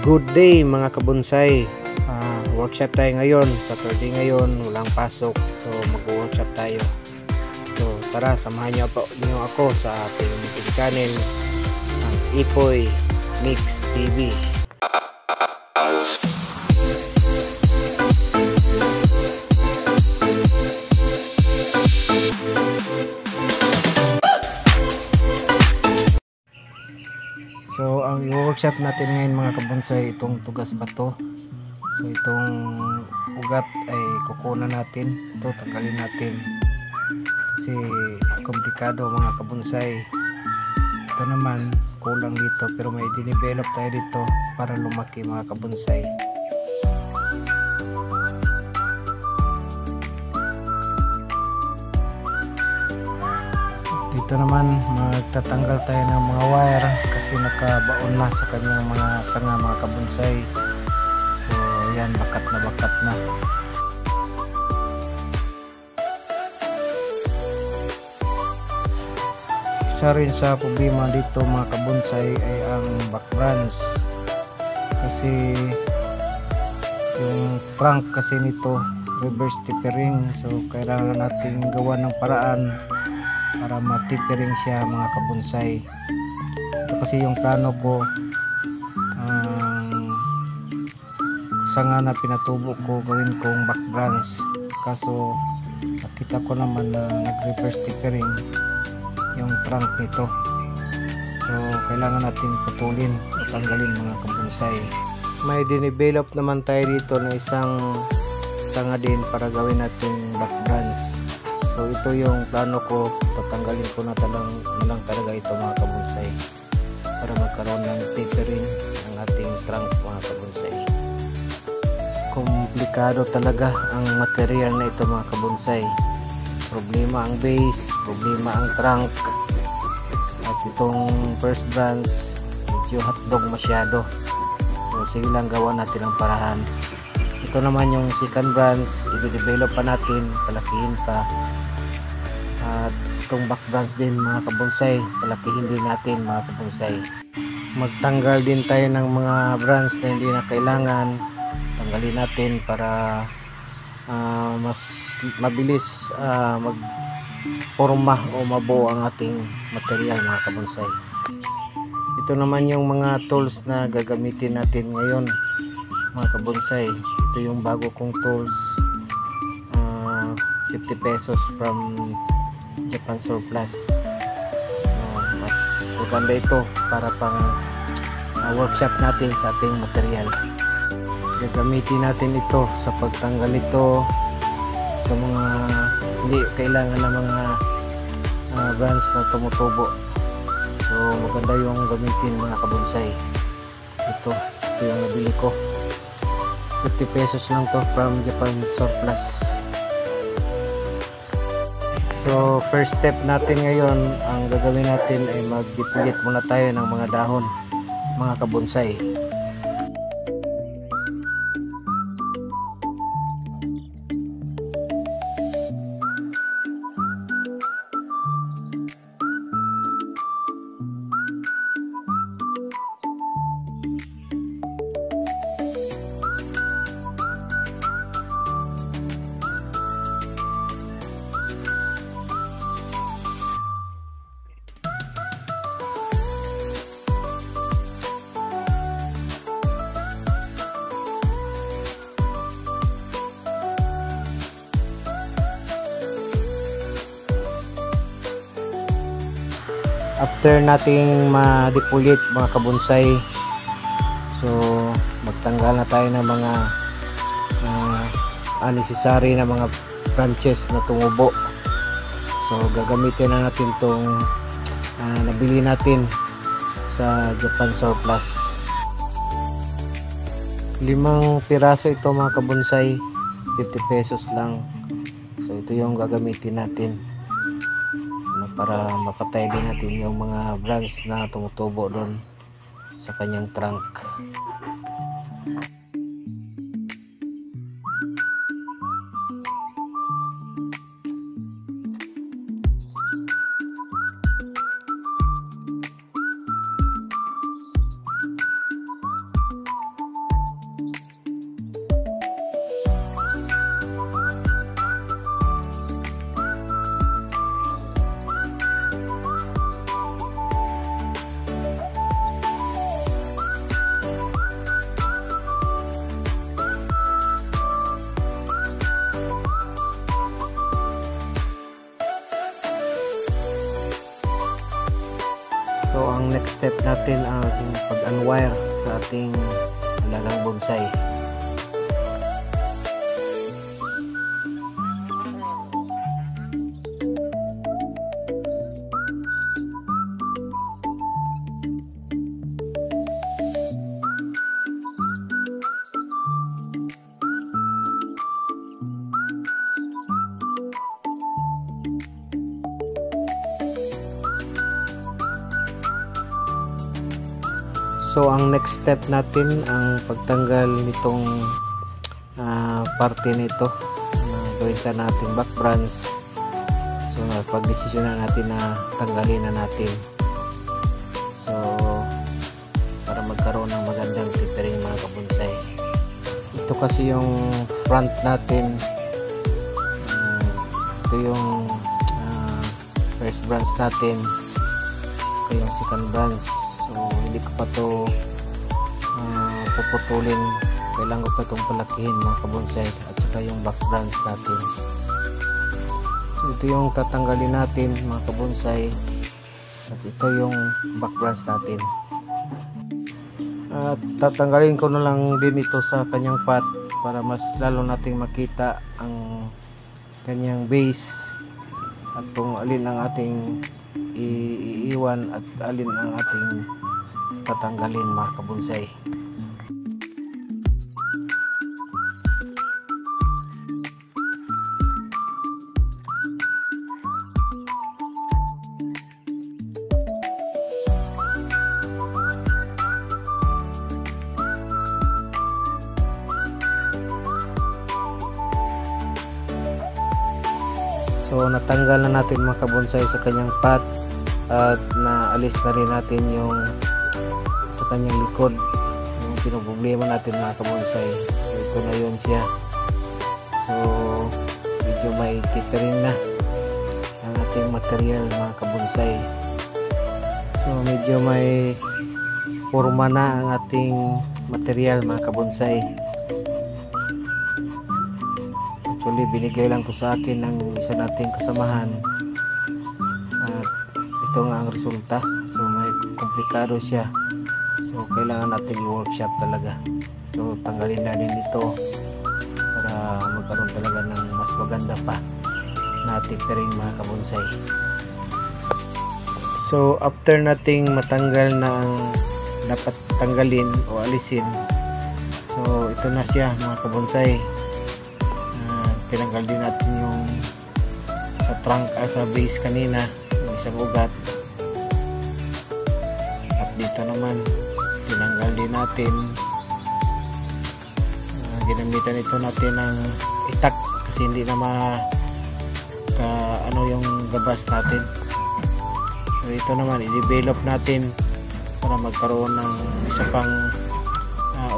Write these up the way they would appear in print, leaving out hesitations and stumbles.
Good day mga kabonsai. Workshop tayo ngayon. Saturday ngayon, walang pasok. So mag-workshop tayo. So tara, samahan niyo ako sa ating YouTube channel, ang Ipoy Mix TV. So ang i-workshop natin ngayon mga kabonsai, itong tugas bato. So itong ugat ay kukunan natin. Ito tanggalin natin kasi komplikado mga kabonsai. Ito naman kulang dito, pero may dinevelop tayo dito para lumaki mga kabonsai. Dito naman magtatanggal tayo ng mga wire kasi nakabaon na sa kanyang mga sanga mga kabonsai. So yan, bakat na. Isa rin sa problema dito mga kabonsai ay ang back branch, kasi yung trunk kasi nito reverse tapering. So kailangan natin gawa ng paraan para matipering siya mga kabonsai. Ito kasi yung plano ko, sanga na pinatubo ko gawin kong back branch, kaso nakita ko naman na nag-reverse tapering yung trunk nito. So kailangan natin putulin o tanggalin mga kabonsai. May dinevelop naman tayo dito na isang sanga din para gawin natin back branch. So ito yung plano ko, tatanggalin ko na lang talaga ito mga kabonsai para magkaroon ng tapering ang ating trunk mga kabonsai. Komplikado talaga ang material na ito mga kabonsai. Problema ang base, problema ang trunk, at itong first branch medyo hotdog masyado. So sige lang, gawa natin ang parahan. Ito naman yung second branch, i-develop pa natin, palakihin pa. At itong back branch din mga kabonsai, palakihin din natin mga kabonsai. Magtanggal din tayo ng mga branch na hindi na kailangan. Tanggalin natin para mas mabilis magporma o mabuo ang ating material mga kabonsai. Ito naman yung mga tools na gagamitin natin ngayon mga kabonsai. Ito yung bago kong tools, 50 pesos from Japan Surplus. Mas maganda ito para pang workshop natin sa ating material. Gagamitin natin ito sa pagtanggal ito sa mga hindi kailangan ng mga branch na tumutubo. So maganda yung gamitin mga kabonsai. Ito yung nabili ko, 50 pesos lang to from Japan Surplus. So first step natin ngayon, ang gagawin natin ay mag-deplete muna tayo ng mga dahon mga kabonsai. After nating ma-deplete mga kabonsai, so magtanggal na tayo ng mga unnecessary na mga branches na tumubo. So gagamitin na natin tong nabili natin sa Japan Surplus. 5 piraso ito mga kabonsai, 50 pesos lang. So ito yung gagamitin natin para mapatay din natin yung mga branch na tumutubo doon sa kanyang trunk. step natin ang pag-unwire sa ating alagang bonsai. So ang next step natin ang pagtanggal nitong parte nito, gawin ka natin back branch. So pag-desisyon na natin na tanggalin na natin, so para magkaroon ng magandang tapering mga kabonsai. Ito kasi yung front natin, ito yung first branch natin, ito yung second branch. So hindi ko pa to puputulin, kailangan ko pa itong palakihin mga kabonsai, at saka yung back branch natin. So ito yung tatanggalin natin mga kabonsai, at ito yung back branch natin. At tatanggalin ko na lang din ito sa kanyang pot para mas lalo nating makita ang kanyang base at kung alin ang ating iiwan at alin ang ating tatanggalin mga kabonsai. So natanggal na natin mga kabonsai sa kanyang pot at naalis na rin natin yung sa kanyang likod, yung pinoproblema natin mga kabonsai. So ito na yun siya. So medyo may tapering na ang ating material mga kabonsai. So medyo may forma na ang ating material mga kabonsai. Actually binigay lang to sa akin ng isa nating kasamahan at ito nga ang resulta. So may komplikado siya, so kailangan natin i-workshop talaga. So tanggalin na din ito para magkaroon talaga ng mas maganda pa na tapering mga kabonsai. So after nating matanggal na ang dapat tanggalin o alisin, so ito na siya mga kabonsai. Tinanggal din natin yung sa trunk sa base kanina, yung isang ugat, at dito naman tinanggal din natin. Ginamitan ito natin ng itak kasi hindi na yung gabas natin. So ito naman i-develop natin para magkaroon ng isa pang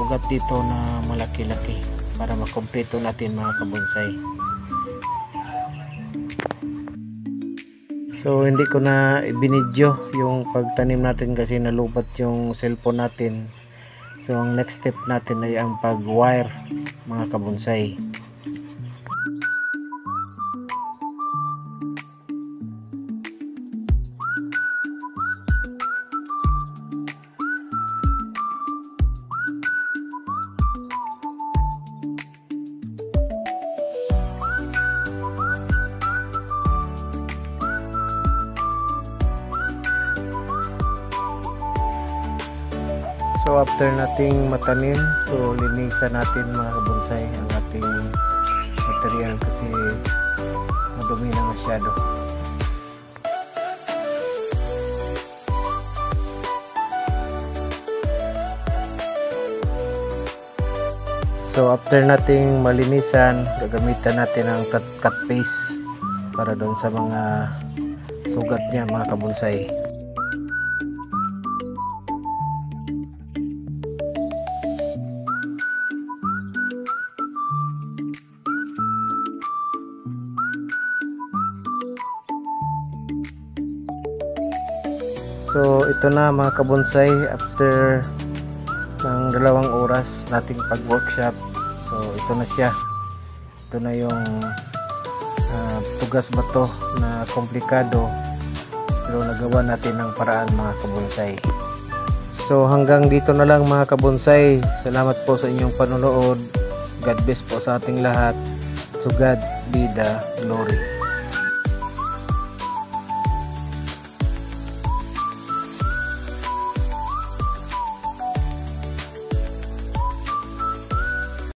ugat dito na malaki-laki para makompleto natin mga kabonsai. So hindi ko na ibinidyo yung pagtanim natin kasi nalubat yung cellphone natin. So ang next step natin ay ang pag-wire mga kabonsai. So after nating matanim, so linisan natin mga kabonsai ang ating material kasi madumi na masyado. So after nating malinisan, gagamitan natin ang cut paste para doon sa mga sugat niya mga kabonsai. So ito na mga kabonsai, after ng 2 oras nating pag-workshop. So ito na siya. Ito na yung tugas ba to na komplikado pero nagawa natin ng paraan mga kabonsai. So hanggang dito na lang mga kabonsay. Salamat po sa inyong panonood. God bless po sa ating lahat. To God be the glory.